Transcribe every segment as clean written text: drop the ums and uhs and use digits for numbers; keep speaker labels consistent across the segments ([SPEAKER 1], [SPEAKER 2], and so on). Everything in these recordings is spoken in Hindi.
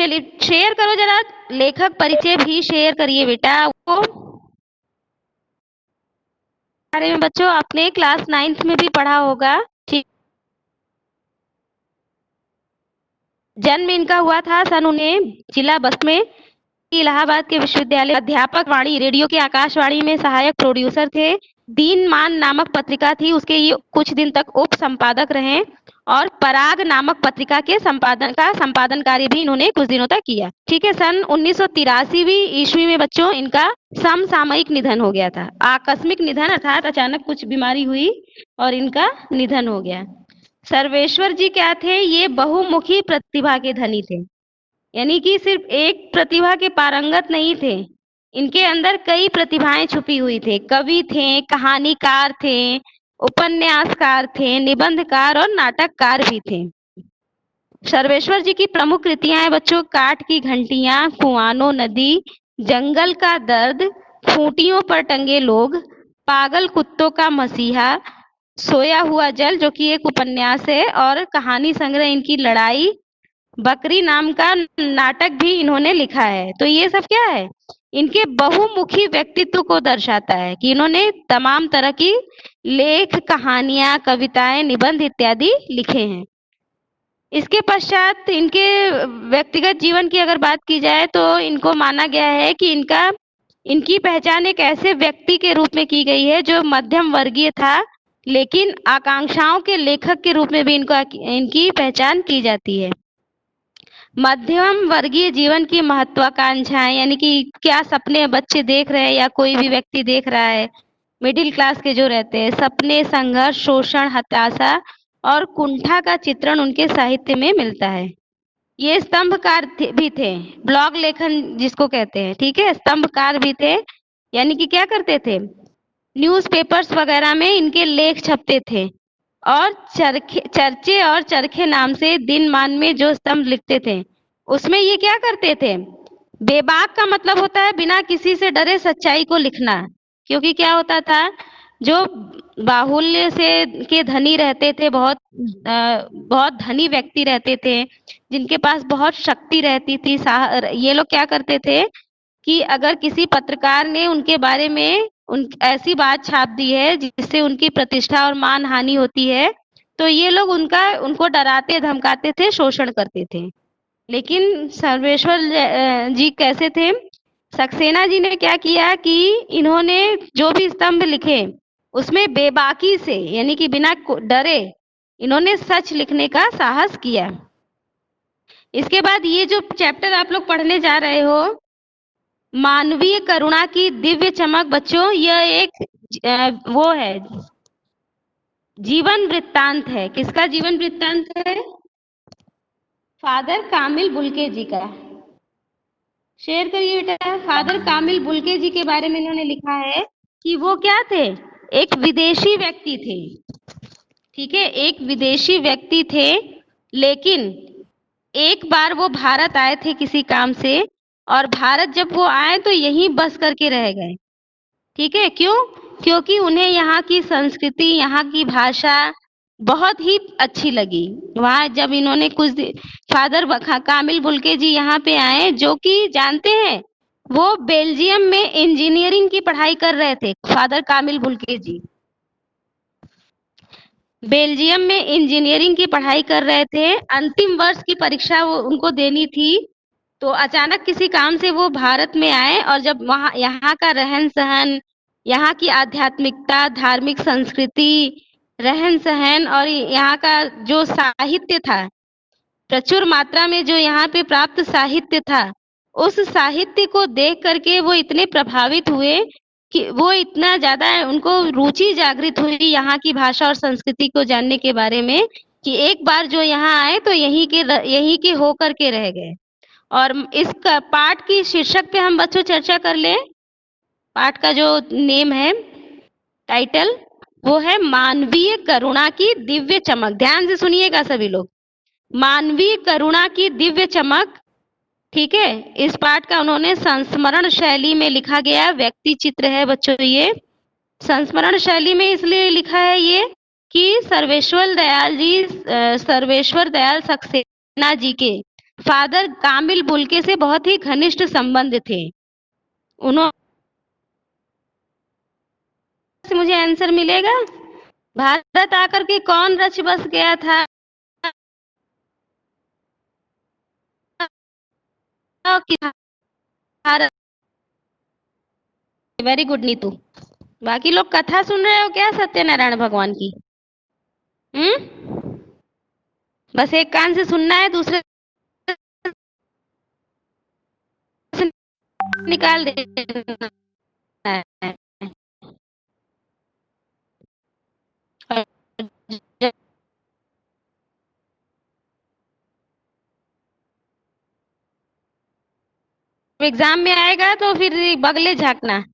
[SPEAKER 1] चलिए शेयर करो जरा, लेखक परिचय भी शेयर करिए बेटा। वो बारे में बच्चों आपने क्लास 9th में भी पढ़ा होगा। ठीक, जन्म इनका हुआ था सन 19 जिला बस्त में, इलाहाबाद के विश्वविद्यालय। अध्यापक वाणी रेडियो के आकाशवाणी में सहायक प्रोड्यूसर थे। दीनमान नामक पत्रिका थी, उसके ये कुछ दिन तक उप संपादक रहे और पराग नामक पत्रिका के संपादन कार्य भी इन्होंने कुछ दिनों तक किया। ठीक है, सन 1983 ईस्वी में बच्चों इनका समसामयिक निधन हो गया था। आकस्मिक निधन अर्थात अचानक कुछ बीमारी हुई और इनका निधन हो गया। सर्वेश्वर जी क्या थे? ये बहुमुखी प्रतिभा के धनी थे, यानी कि सिर्फ एक प्रतिभा के पारंगत नहीं थे, इनके अंदर कई प्रतिभाएं छुपी हुई थे। कवि थे, कहानीकार थे, उपन्यासकार थे, निबंधकार और नाटककार भी थे। सर्वेश्वर जी की प्रमुख कृतियां हैं बच्चों, काठ की घंटियां, कुआनो नदी, जंगल का दर्द, खूंटियों पर टंगे लोग, पागल कुत्तों का मसीहा, सोया हुआ जल जो कि एक उपन्यास है, और कहानी संग्रह इनकी लड़ाई, बकरी नाम का नाटक भी इन्होंने लिखा है। तो ये सब क्या है? इनके बहुमुखी व्यक्तित्व को दर्शाता है कि इन्होंने तमाम तरह की लेख, कहानियां, कविताएं, निबंध इत्यादि लिखे हैं। इसके पश्चात इनके व्यक्तिगत जीवन की अगर बात की जाए तो इनको माना गया है कि इनकी पहचान एक ऐसे व्यक्ति के रूप में की गई है जो मध्यम वर्गीय था, लेकिन आकांक्षाओं के लेखक के रूप में भी इनकी पहचान की जाती है। मध्यम वर्गीय जीवन की महत्वाकांक्षाएं, यानी कि क्या सपने बच्चे देख रहे हैं या कोई भी व्यक्ति देख रहा है, मिडिल क्लास के जो रहते हैं, सपने, संघर्ष, शोषण, हताशा और कुंठा का चित्रण उनके साहित्य में मिलता है। ये स्तंभकार भी थे, ब्लॉग लेखन जिसको कहते हैं, ठीक है, स्तंभकार भी थे, यानी कि क्या करते थे, न्यूज़पेपर्स वगैरह में इनके लेख छपते थे और चर्चे और चरखे नाम से दिनमान में जो स्तंभ लिखते थे उसमें ये क्या करते थे, बेबाक का मतलब होता है बिना किसी से डरे सच्चाई को लिखना। क्योंकि क्या होता था, जो बाहुल्य से के धनी रहते थे, बहुत धनी व्यक्ति रहते थे, जिनके पास बहुत शक्ति रहती थी, ये लोग क्या करते थे कि अगर किसी पत्रकार ने उनके बारे में ऐसी बात छाप दी है जिससे उनकी प्रतिष्ठा और मान हानि होती है, तो ये लोग उनको डराते धमकाते थे, शोषण करते थे। लेकिन सर्वेश्वर जी कैसे थे? सक्सेना जी ने क्या किया कि इन्होंने जो भी स्तंभ लिखे उसमें बेबाकी से, यानी कि बिना डरे इन्होंने सच लिखने का साहस किया। इसके बाद ये जो चैप्टर आप लोग पढ़ने जा रहे हो, मानवीय करुणा की दिव्य चमक, बच्चों यह एक वो है, जीवन वृत्तांत है। किसका जीवन वृत्तांत है? फादर कामिल बुल्के जी का। शेयर करिए बेटा। फादर कामिल बुल्के जी के बारे में इन्होंने लिखा है कि वो क्या थे, एक विदेशी व्यक्ति थे, ठीक है, एक विदेशी व्यक्ति थे, लेकिन एक बार वो भारत आए थे किसी काम से, और भारत जब वो आए तो यहीं बस करके रह गए, ठीक है। क्यों? क्योंकि उन्हें यहाँ की संस्कृति, यहाँ की भाषा बहुत ही अच्छी लगी। वहाँ जब इन्होंने फादर कामिल बुल्के जी यहाँ पे आए, जो कि जानते हैं वो बेल्जियम में इंजीनियरिंग की पढ़ाई कर रहे थे। फादर कामिल बुल्के जी बेल्जियम में इंजीनियरिंग की पढ़ाई कर रहे थे, अंतिम वर्ष की परीक्षा वो उनको देनी थी, तो अचानक किसी काम से वो भारत में आए, और जब वहाँ यहाँ का रहन सहन, यहाँ की आध्यात्मिकता, धार्मिक संस्कृति, रहन सहन और यहाँ का जो साहित्य था, प्रचुर मात्रा में जो यहाँ पे प्राप्त साहित्य था, उस साहित्य को देख करके वो इतने प्रभावित हुए कि वो इतना ज्यादा उनको रुचि जागृत हुई यहाँ की भाषा और संस्कृति को जानने के बारे में, कि एक बार जो यहाँ आए तो यहीं के होकर के रह गए। और इस पाठ की शीर्षक पे हम बच्चों चर्चा कर ले। पाठ का जो नेम है, टाइटल, वो है मानवीय करुणा की दिव्य चमक। ध्यान से सुनिएगा सभी लोग, मानवीय करुणा की दिव्य चमक, ठीक है। इस पाठ का उन्होंने संस्मरण शैली में लिखा गया व्यक्ति चित्र है बच्चों। ये संस्मरण शैली में इसलिए लिखा है ये कि सर्वेश्वर दयाल सक्सेना जी के फादर कामिल बुल्के से बहुत ही घनिष्ठ संबंध थे। उन्होंने से मुझे आंसर मिलेगा? भारत आकर के कौन रच बस गया था? कि भारत। Very good Neetu. बाकी लोग कथा सुन रहे हो क्या सत्यनारायण भगवान की? बस एक कान से सुनना है, दूसरे से निकाल देना है। और जब एग्जाम में आएगा तो फिर बगले झाँकना।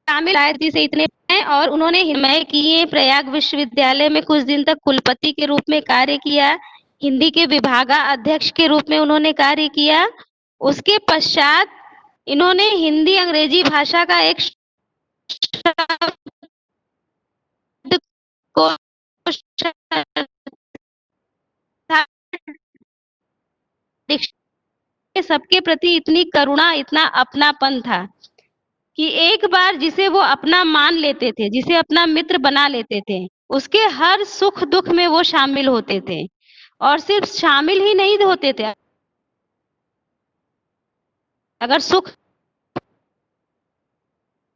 [SPEAKER 1] कामिल रायती से इतने हैं और उन्होंने हिमायत किए। प्रयाग विश्वविद्यालय में कुछ दिन तक कुलपति के रूप में कार्य किया। हिंदी के विभागा अध्यक्ष के रूप में उन्होंने कार्य किया। उसके पश्चात इन्होंने हिंदी अंग्रेजी भाषा का एक शब्दकोश सबके प्रति इतनी करुणा, इतना अपनापन था कि एक बार जिसे वो अपना मान लेते थे, जिसे अपना मित्र बना लेते थे, उसके हर सुख दुख में वो शामिल होते थे। और सिर्फ शामिल ही नहीं होते थे, अगर सुख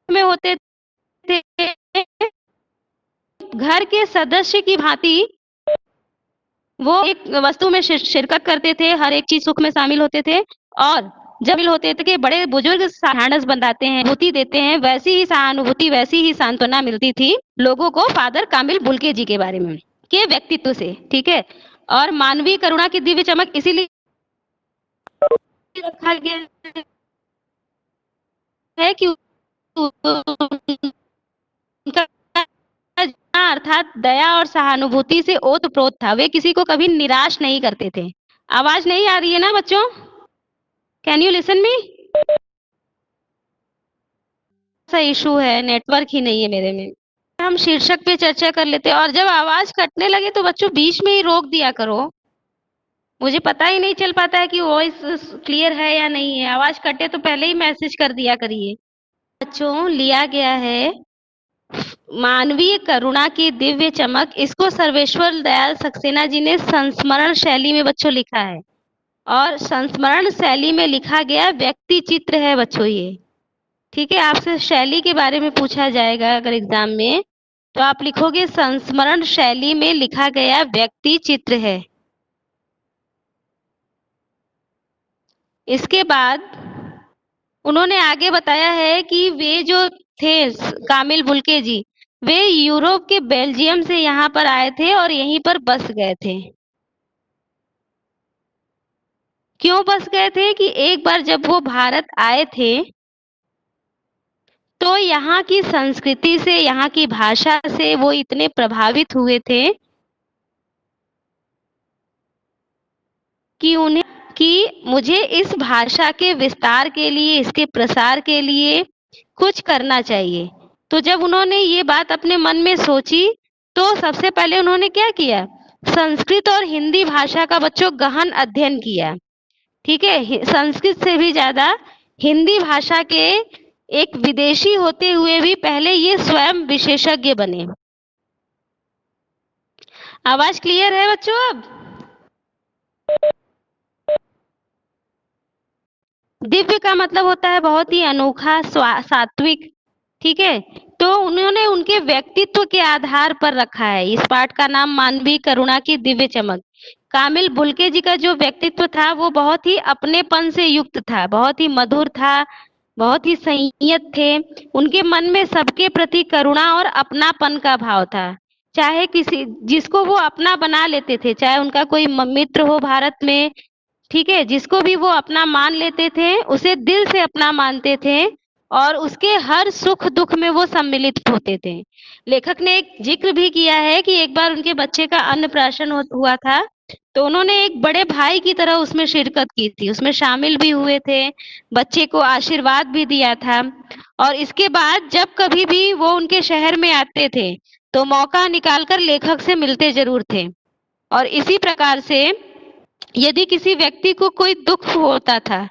[SPEAKER 1] में होते थे, घर के सदस्य की भांति वो एक वस्तु में शिरकत करते थे, हर एक चीज सुख में शामिल होते थे। और जब शामिल होते थे कि बड़े बुजुर्ग ढांढस बंधाते हैं, अनुभूति देते हैं, वैसी ही सहानुभूति, वैसी ही सांत्वना मिलती थी लोगों को फादर कामिल बुल्के जी के बारे में, के व्यक्तित्व से। ठीक है। और मानवीय करुणा की दिव्य चमक इसीलिए रखा गया है कि उनका अर्थात दया और सहानुभूति से ओतप्रोत था। वे किसी को कभी निराश नहीं करते थे। आवाज नहीं आ रही है ना बच्चों? Can you listen me? ऐसा इशू है, नेटवर्क ही नहीं है मेरे में। हम शीर्षक पे चर्चा कर लेते हैं और जब आवाज कटने लगे तो बच्चों बीच में ही रोक दिया करो। मुझे पता ही नहीं चल पाता है कि वॉइस क्लियर है या नहीं है। आवाज कटे तो पहले ही मैसेज कर दिया करिए। बच्चों लिया गया है मानवीय करुणा की दिव्य चमक। इसको सर्वेश्वर दयाल सक्सेना जी ने संस्मरण शैली में बच्चों लिखा है और संस्मरण शैली में लिखा गया व्यक्ति चित्र है बच्चों ये। ठीक है। आपसे शैली के बारे में पूछा जाएगा अगर एग्जाम में तो आप लिखोगे संस्मरण शैली में लिखा गया व्यक्ति चित्र है। इसके बाद उन्होंने आगे बताया है कि वे जो थे कामिल बुल्के जी, वे यूरोप के बेल्जियम से यहाँ पर आए थे और यहीं पर बस गए थे। क्यों बस गए थे कि एक बार जब वो भारत आए थे तो यहाँ की संस्कृति से, यहाँ की भाषा से वो इतने प्रभावित हुए थे कि उन्हें कि मुझे इस भाषा के विस्तार के लिए, इसके प्रसार के लिए कुछ करना चाहिए। तो जब उन्होंने ये बात अपने मन में सोची तो सबसे पहले उन्होंने क्या किया? संस्कृत और हिंदी भाषा का बच्चों गहन अध्ययन किया। ठीक है। संस्कृत से भी ज्यादा हिंदी भाषा के एक विदेशी होते हुए भी पहले ये स्वयं विशेषज्ञ बने। आवाज क्लियर है बच्चों अब? दिव्य का मतलब होता है बहुत ही अनोखा, सात्विक। ठीक है। तो उन्होंने उनके व्यक्तित्व के आधार पर रखा है। इस पाठ का नाम मानवीय करुणा की दिव्य चमक। कामिल बुल्के जी का जो व्यक्तित्व था वो बहुत ही अपनेपन से युक्त था, बहुत ही मधुर था, बहुत ही संयत थे। उनके मन में सबके प्रति करुणा और अपनापन का भाव था। चाहे किसी जिसको वो अपना बना लेते थे, चाहे उनका कोई मित्र हो भारत में, ठीक है, जिसको भी वो अपना मान लेते थे, उसे दिल से अपना मानते थे और उसके हर सुख दुख में वो सम्मिलित होते थे। लेखक ने एक जिक्र भी किया है कि एक बार उनके बच्चे का अन्नप्राशन हुआ था तो उन्होंने एक बड़े भाई की तरह उसमें शिरकत की थी, उसमें शामिल भी हुए थे, बच्चे को आशीर्वाद भी दिया था। और इसके बाद जब कभी भी वो उनके शहर में आते थे तो मौका निकालकर लेखक से मिलते जरूर थे। और इसी प्रकार से यदि किसी व्यक्ति को कोई दुख होता था,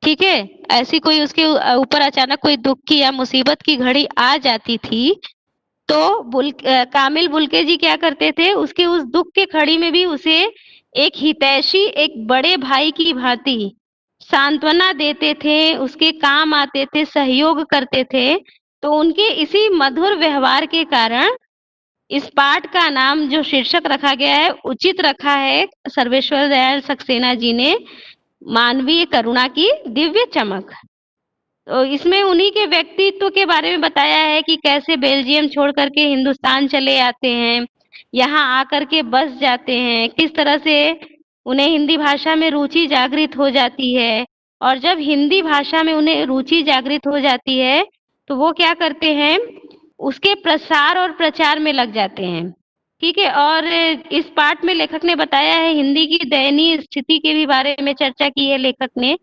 [SPEAKER 1] ठीक है, ऐसी कोई उसके ऊपर अचानक कोई दुख की या मुसीबत की घड़ी आ जाती थी, तो कामिल बुल्के जी क्या करते थे, उसके उस दुख के घड़ी में भी उसे एक हितैषी, एक बड़े भाई की भांति सांत्वना देते थे, उसके काम आते थे, सहयोग करते थे। तो उनके इसी मधुर व्यवहार के कारण इस पाठ का नाम जो शीर्षक रखा गया है, उचित रखा है सर्वेश्वर दयाल सक्सेना जी ने, मानवीय करुणा की दिव्य चमक। तो इसमें उन्हीं के व्यक्तित्व के बारे में बताया है कि कैसे बेल्जियम छोड़ करके हिंदुस्तान चले आते हैं, यहाँ आकर के बस जाते हैं, किस तरह से उन्हें हिंदी भाषा में रुचि जागृत हो जाती है, और जब हिंदी भाषा में उन्हें रुचि जागृत हो जाती है, तो वो क्या करते हैं, उसके प्रसार और प्रचार में लग जाते हैं। ठीक है, और इस पाठ में लेखक ने बताया है, हिंदी की दयनीय स्थिति के भी बारे में चर्चा की है लेखक ने,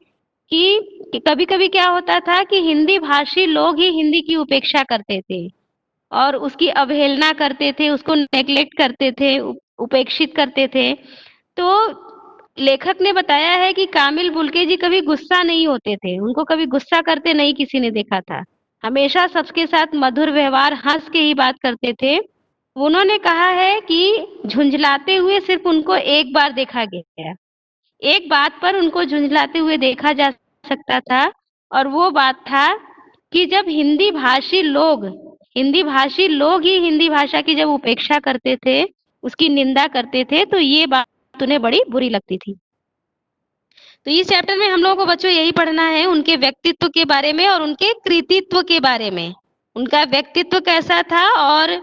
[SPEAKER 1] कि कभी-कभी क्या होता था कि हिंदी भाषी लोग ही हिंदी की उपेक्षा करते थे और उसकी अवहेलना करते थे, उसको नेग्लेक्ट करते थे, उपेक्षित करते थे। तो लेखक ने बताया है कि कामिल बुल्के जी कभी गुस्सा नहीं होते थे, उनको कभी गुस्सा करते नहीं किसी ने देखा था। हमेशा सबके साथ मधुर व्यवहार, हँस के ही बात करते थे। उन्होंने कहा है कि झुंझलाते हुए सिर्फ उनको एक बार देखा गया। एक बात पर उनको झुंझलाते हुए देखा जा सकता था, और वो बात था कि जब हिंदी भाषी लोग ही हिंदी भाषा की जब उपेक्षा करते थे, उसकी निंदा करते थे, तो ये बात उन्हें बड़ी बुरी लगती थी। तो इस चैप्टर में हम लोगों को बच्चों यही पढ़ना है, उनके व्यक्तित्व के बारे में और उनके कृतित्व के बारे में। उनका व्यक्तित्व कैसा था और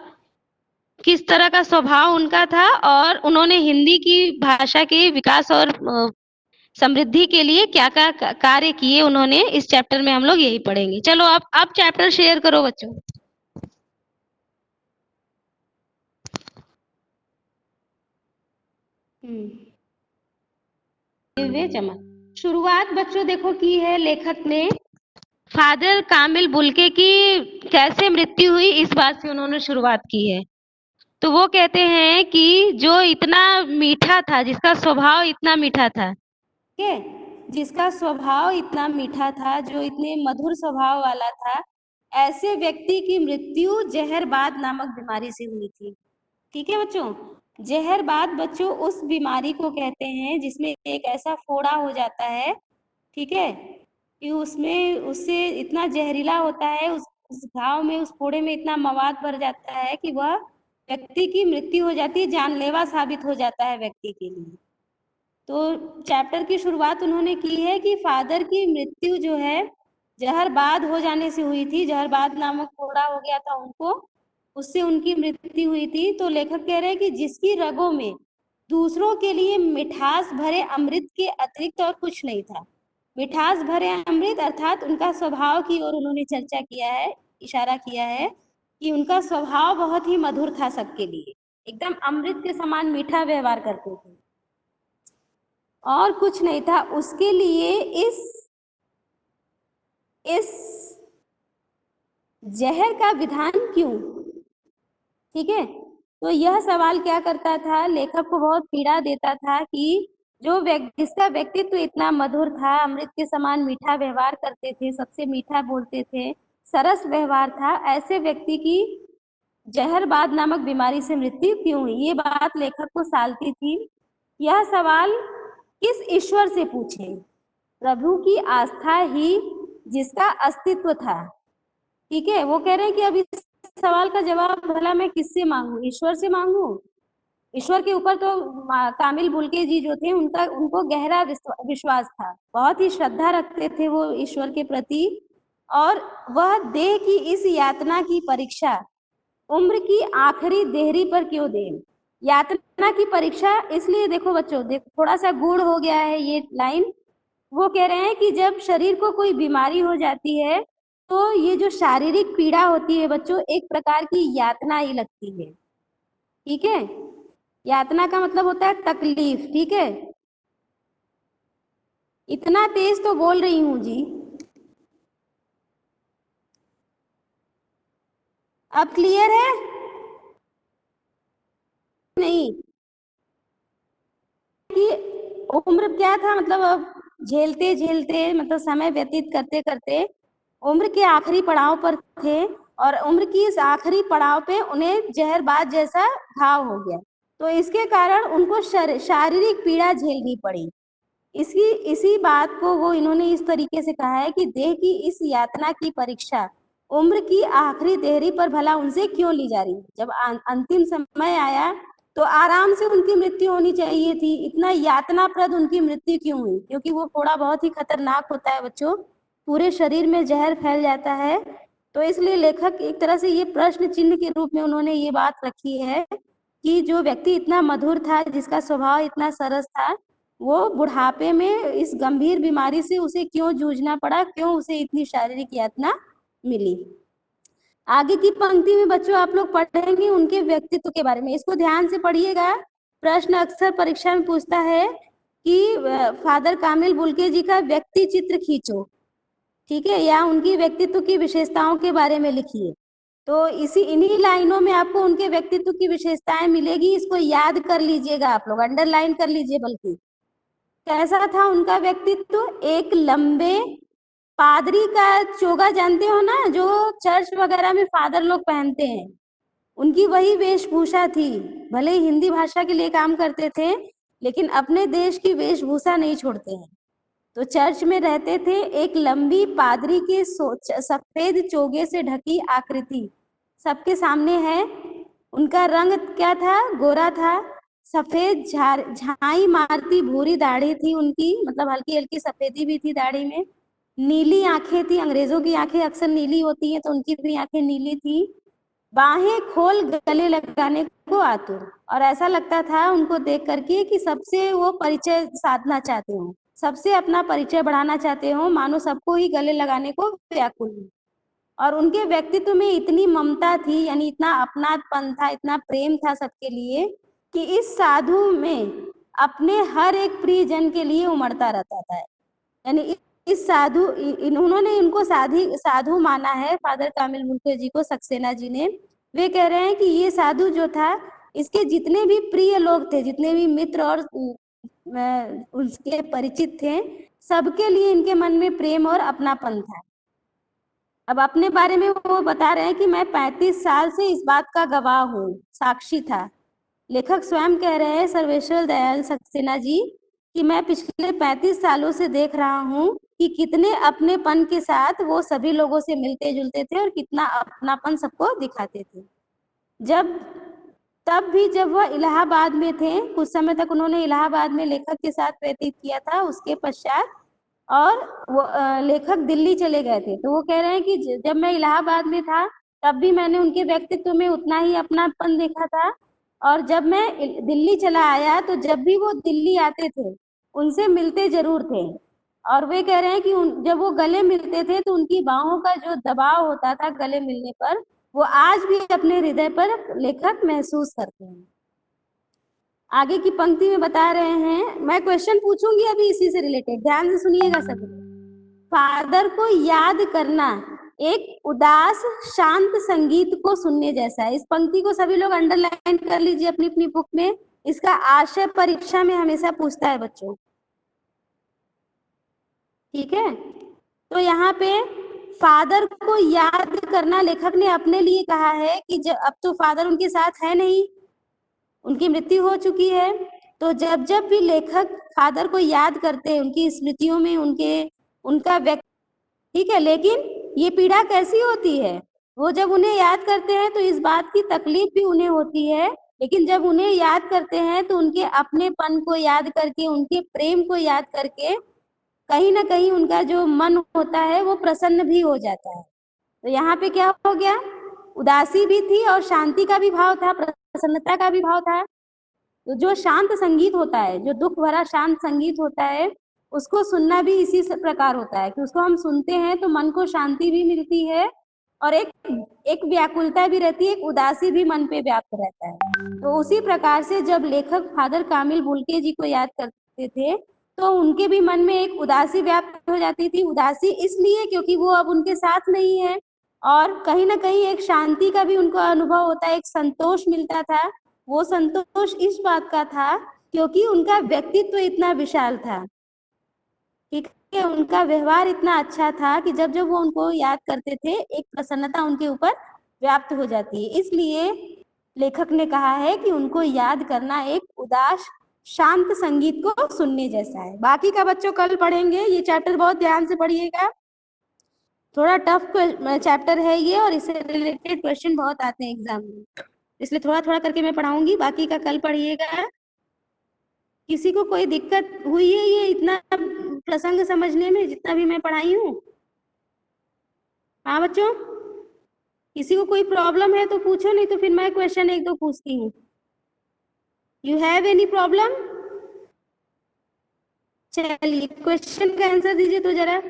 [SPEAKER 1] किस तरह का स्वभाव उनका था, और उन्होंने हिंदी की भाषा के विकास और समृद्धि के लिए क्या-क्या कार्य किए उन्होंने, इस चैप्टर में हम लोग यही पढ़ेंगे। चलो अब चैप्टर शेयर करो बच्चों। दिव्य चमक। शुरुआत बच्चों देखो की है लेखक ने फादर कामिल बुल्के की कैसे मृत्यु हुई, इस बात से उन्होंने शुरुआत की है। तो वो कहते हैं कि जो इतना मीठा था, जिसका स्वभाव इतना मीठा था, ठीक है, जिसका स्वभाव इतना मीठा था, जो इतने मधुर स्वभाव वाला था, ऐसे व्यक्ति की मृत्यु जहरबाद नामक बीमारी से हुई थी। ठीक है बच्चों, जहरबाद बच्चों उस बीमारी को कहते हैं जिसमें एक ऐसा फोड़ा हो जाता है, ठीक है, कि उसमें उससे इतना जहरीला होता है, उस घाव में, उस फोड़े में इतना मवाद भर जाता है कि वह व्यक्ति की मृत्यु हो जाती है, जानलेवा साबित हो जाता है व्यक्ति के लिए। तो चैप्टर की शुरुआत उन्होंने की है कि फादर की मृत्यु जो है जहरबाद हो जाने से हुई थी, जहरबाद नामक फोड़ा हो गया था उनको, उससे उनकी मृत्यु हुई थी। तो लेखक कह रहे हैं कि जिसकी रगों में दूसरों के लिए मिठास भरे अमृत के अतिरिक्त और कुछ नहीं था। मिठास भरे अमृत अर्थात उनका स्वभाव की ओर उन्होंने चर्चा किया है, इशारा किया है कि उनका स्वभाव बहुत ही मधुर था सबके लिए, एकदम अमृत के समान मीठा व्यवहार करते थे, और कुछ नहीं था। उसके लिए इस जहर का विधान क्यों? ठीक है, तो यह सवाल क्या करता था, लेखक को बहुत पीड़ा देता था कि जिसका व्यक्तित्व इतना मधुर था, अमृत के समान मीठा व्यवहार करते थे, सबसे मीठा बोलते थे, सरस व्यवहार था, ऐसे व्यक्ति की जहरबाद नामक बीमारी से मृत्यु क्यों हुई? ये बात लेखक को सालती थी। यह सवाल किस ईश्वर से पूछे? प्रभु की आस्था ही जिसका अस्तित्व था। ठीक है, वो कह रहे हैं कि अब इस सवाल का जवाब भला मैं किससे मांगू? ईश्वर से मांगू? ईश्वर के ऊपर तो कामिल बुल्के जी जो थे उनको गहरा विश्वास था, बहुत ही श्रद्धा रखते थे वो ईश्वर के प्रति, और वह देह की इस यातना की परीक्षा उम्र की आखिरी देहरी पर क्यों दे? यातना की परीक्षा इसलिए, देखो बच्चों, देखो थोड़ा सा गूढ़ हो गया है ये लाइन। वो कह रहे हैं कि जब शरीर को कोई बीमारी हो जाती है, तो ये जो शारीरिक पीड़ा होती है बच्चों, एक प्रकार की यातना ही लगती है। ठीक है, यातना का मतलब होता है तकलीफ। ठीक है, इतना तेज तो बोल रही हूँ जी, अब क्लियर है? नहीं कि
[SPEAKER 2] उम्र क्या था, मतलब अब झेलते झेलते, मतलब समय व्यतीत करते करते उम्र के आखिरी पड़ाव पर थे, और उम्र की इस आखिरी पड़ाव पे उन्हें जहरबाद जैसा घाव हो गया। तो इसके कारण उनको शारीरिक पीड़ा झेलनी पड़ी। इसी बात को वो इन्होंने इस तरीके से कहा है कि देह की इस यातना की परीक्षा उम्र की आखिरी देहरी पर भला उनसे क्यों ली जा रही है। जब अंतिम समय आया तो आराम से उनकी मृत्यु होनी चाहिए थी, इतना यातनाप्रद उनकी मृत्यु क्यों हुई? क्योंकि वो फोड़ा बहुत ही खतरनाक होता है बच्चों, पूरे शरीर में जहर फैल जाता है। तो इसलिए लेखक एक तरह से ये प्रश्न चिन्ह के रूप में उन्होंने ये बात रखी है कि जो व्यक्ति इतना मधुर था, जिसका स्वभाव इतना सरस था, वो बुढ़ापे में इस गंभीर बीमारी से उसे क्यों जूझना पड़ा, क्यों उसे इतनी शारीरिक यातना मिली। आगे की पंक्ति में बच्चों आप लोग पढ़ेंगे उनके व्यक्तित्व के बारे में, इसको ध्यान से पढ़िएगा। प्रश्न अक्सर परीक्षा में पूछता है कि फादर कामिल बुल्के जी का व्यक्ति चित्र खींचो, ठीक है, या उनकी व्यक्तित्व की विशेषताओं के बारे में लिखिए। तो इन्हीं लाइनों में आपको उनके व्यक्तित्व की विशेषताएं मिलेगी, इसको याद कर लीजिएगा आप लोग, अंडरलाइन कर लीजिए। बल्कि कैसा था उनका व्यक्तित्व? एक लंबे पादरी का चोगा जानते हो ना, जो चर्च वगैरह में फादर लोग पहनते हैं, उनकी वही वेशभूषा थी। भले ही हिंदी भाषा के लिए काम करते थे, लेकिन अपने देश की वेशभूषा नहीं छोड़ते हैं। तो चर्च में रहते थे, एक लंबी पादरी के सफेद चोगे से ढकी आकृति सबके सामने है। उनका रंग क्या था? गोरा था। सफेद झाई मारती भूरी दाढ़ी थी उनकी, मतलब हल्की हल्की सफेदी भी थी दाढ़ी में। नीली आंखें थी, अंग्रेजों की आंखें अक्सर नीली होती हैं, तो उनकी भी आंखें नीली थी। बाहें खोल गले लगाने को आतुर, और ऐसा लगता था उनको देख करके कि सबसे वो परिचय साधना चाहते हो, सबसे अपना परिचय बढ़ाना चाहते हो, मानो सबको ही गले लगाने को व्याकुल हो। और उनके व्यक्तित्व में इतनी ममता थी, यानी इतना अपनापन था, इतना प्रेम था सबके लिए, कि इस साधु में अपने हर एक प्रियजन के लिए उमड़ता रहता था। यानी इस साधु उन्होंने इनको साधु माना है, फादर कामिल बुल्के जी को सक्सेना जी ने। वे कह रहे हैं कि ये साधु जो था, इसके जितने भी प्रिय लोग थे, जितने भी मित्र और उसके परिचित थे, सबके लिए इनके मन में प्रेम और अपनापन था। अब अपने बारे में वो बता रहे हैं कि मैं 35 साल से इस बात का गवाह हूँ, साक्षी था। लेखक स्वयं कह रहे हैं, सर्वेश्वर दयाल सक्सेना जी, कि मैं पिछले 35 सालों से देख रहा हूँ कि कितने अपनेपन के साथ वो सभी लोगों से मिलते जुलते थे और कितना अपनापन सबको दिखाते थे। तब भी जब वह इलाहाबाद में थे, कुछ समय तक उन्होंने इलाहाबाद में लेखक के साथ व्यतीत किया था। उसके पश्चात और वो लेखक दिल्ली चले गए थे। तो वो कह रहे हैं कि जब मैं इलाहाबाद में था, तब भी मैंने उनके व्यक्तित्व में उतना ही अपनापन देखा था, और जब मैं दिल्ली चला आया, तो जब भी वो दिल्ली आते थे, उनसे मिलते जरूर थे। और वे कह रहे हैं कि जब वो गले मिलते थे, तो उनकी बाहों का जो दबाव होता था गले मिलने पर, वो आज भी अपने हृदय पर लेखक महसूस करते हैं। आगे की पंक्ति में बता रहे हैं, मैं क्वेश्चन पूछूंगी अभी इसी से रिलेटेड, ध्यान से सुनिएगा सभी। फादर को याद करना एक उदास शांत संगीत को सुनने जैसा है। इस पंक्ति को सभी लोग अंडरलाइन कर लीजिए अपनी अपनी बुक में, इसका आशय परीक्षा में हमेशा पूछता है बच्चों, ठीक है। तो यहाँ पे फादर को याद करना लेखक ने अपने लिए कहा है कि अब तो फादर उनके साथ है नहीं, उनकी मृत्यु हो चुकी है। तो जब जब भी लेखक फादर को याद करते हैं, उनकी स्मृतियों में उनका व्यक्ति, ठीक है, लेकिन ये पीड़ा कैसी होती है? वो जब उन्हें याद करते हैं तो इस बात की तकलीफ भी उन्हें होती है, लेकिन जब उन्हें याद करते हैं तो उनके अपनेपन को याद करके, उनके प्रेम को याद करके, कहीं ना कहीं उनका जो मन होता है वो प्रसन्न भी हो जाता है। तो यहाँ पे क्या हो गया? उदासी भी थी और शांति का भी भाव था, प्रसन्नता का भी भाव था। तो जो शांत संगीत होता है, जो दुख भरा शांत संगीत होता है, उसको सुनना भी इसी प्रकार होता है कि उसको हम सुनते हैं तो मन को शांति भी मिलती है, और एक व्याकुलता भी रहती है, एक उदासी भी मन पे व्याप्त रहता है। तो उसी प्रकार से जब लेखक फादर कामिल बुल्के जी को याद करते थे, तो उनके भी मन में एक उदासी व्याप्त हो जाती थी। उदासी इसलिए क्योंकि वो अब उनके साथ नहीं है, और कहीं ना कहीं एक शांति का भी उनको अनुभव होता है, एक संतोष मिलता था। वो संतोष इस बात का था क्योंकि उनका व्यक्तित्व इतना विशाल था, ठीक है, उनका व्यवहार इतना अच्छा था कि जब जब वो उनको याद करते थे एक प्रसन्नता उनके ऊपर व्याप्त हो जाती है। इसलिए लेखक ने कहा है कि उनको याद करना एक उदास शांत संगीत को सुनने जैसा है। बाकी का बच्चों कल पढ़ेंगे, ये चैप्टर बहुत ध्यान से पढ़िएगा, थोड़ा टफ चैप्टर है ये और इससे रिलेटेड क्वेश्चन बहुत आते हैं एग्जाम में, इसलिए थोड़ा थोड़ा करके मैं पढ़ाऊंगी, बाकी का कल पढ़िएगा। किसी को कोई दिक्कत हुई है ये इतना प्रसंग समझने में जितना भी मैं पढ़ाई हूँ? हाँ बच्चों, किसी को कोई प्रॉब्लम है तो पूछो, नहीं तो फिर मैं क्वेश्चन एक दो पूछती हूँ। You have any problem? चलिए क्वेश्चन का आंसर दीजिए तो जरा।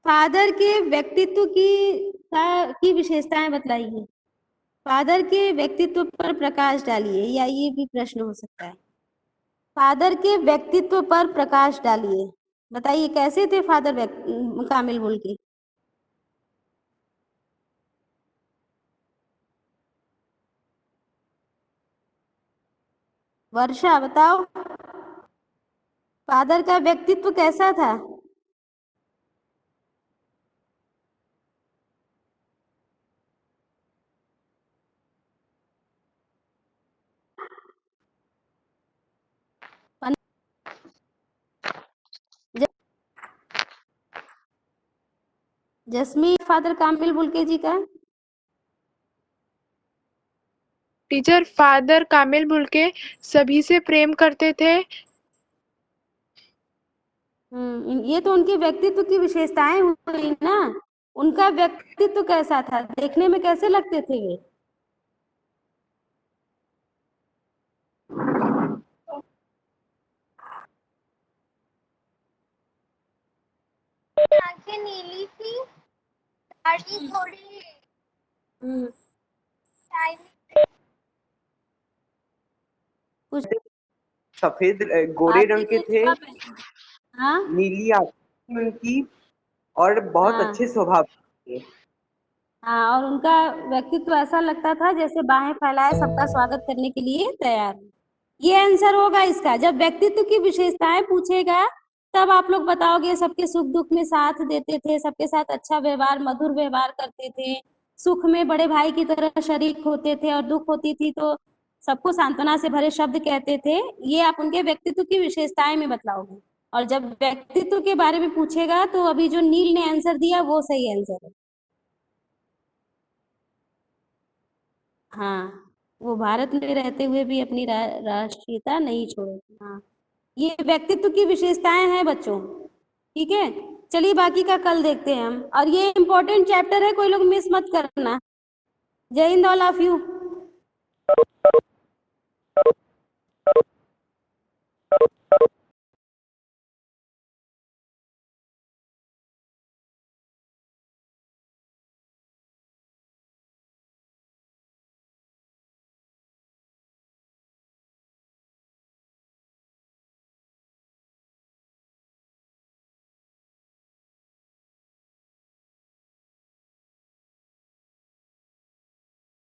[SPEAKER 2] फादर के व्यक्तित्व की विशेषताएं बताइए। फादर के व्यक्तित्व पर प्रकाश डालिए, या ये भी प्रश्न हो सकता है। फादर के व्यक्तित्व पर प्रकाश डालिए, बताइए कैसे थे फादर कामिल मुल्की? वर्षा बताओ, फादर का व्यक्तित्व कैसा था? जसमीन, फादर कामिल मुल्की जी का?
[SPEAKER 3] टीचर, फादर कामिल मुल्के सभी से प्रेम करते थे।
[SPEAKER 2] ये तो उनके व्यक्तित्व की विशेषताएं हुई ना। उनका व्यक्तित्व कैसा था, देखने में कैसे लगते थे वे?
[SPEAKER 4] आंखें नीली थी, दाढ़ी थोड़ी शाइनी।
[SPEAKER 2] कुछ
[SPEAKER 5] सफेद गोरे रंग के थे,
[SPEAKER 2] हाँ
[SPEAKER 5] नीली आंखें उनकी, और बहुत
[SPEAKER 2] हाँ
[SPEAKER 5] अच्छे स्वभाव के।
[SPEAKER 2] हाँ, और उनका व्यक्तित्व ऐसा लगता था जैसे बाहें फैलाए सबका स्वागत करने के लिए तैयार है। ये आंसर होगा इसका। जब व्यक्तित्व की विशेषताएं पूछेगा तब आप लोग बताओगे सबके सुख दुख में साथ देते थे, सबके साथ अच्छा व्यवहार, मधुर व्यवहार करते थे, सुख में बड़े भाई की तरह शरीक होते थे, और दुख होती थी तो सबको सांत्वना से भरे शब्द कहते थे। ये आप उनके व्यक्तित्व की विशेषताएं में बतलाओगे। और जब व्यक्तित्व के बारे में पूछेगा तो अभी जो नील ने आंसर दिया वो सही आंसर है। हाँ, वो भारत में रहते हुए भी अपनी राष्ट्रीयता नहीं छोड़े। हाँ, ये व्यक्तित्व की विशेषताएं हैं बच्चों, ठीक है। चलिए बाकी का कल देखते हैं हम, और ये इम्पोर्टेंट चैप्टर है, कोई लोग मिस मत करना। जय हिंद ऑल ऑफ यू।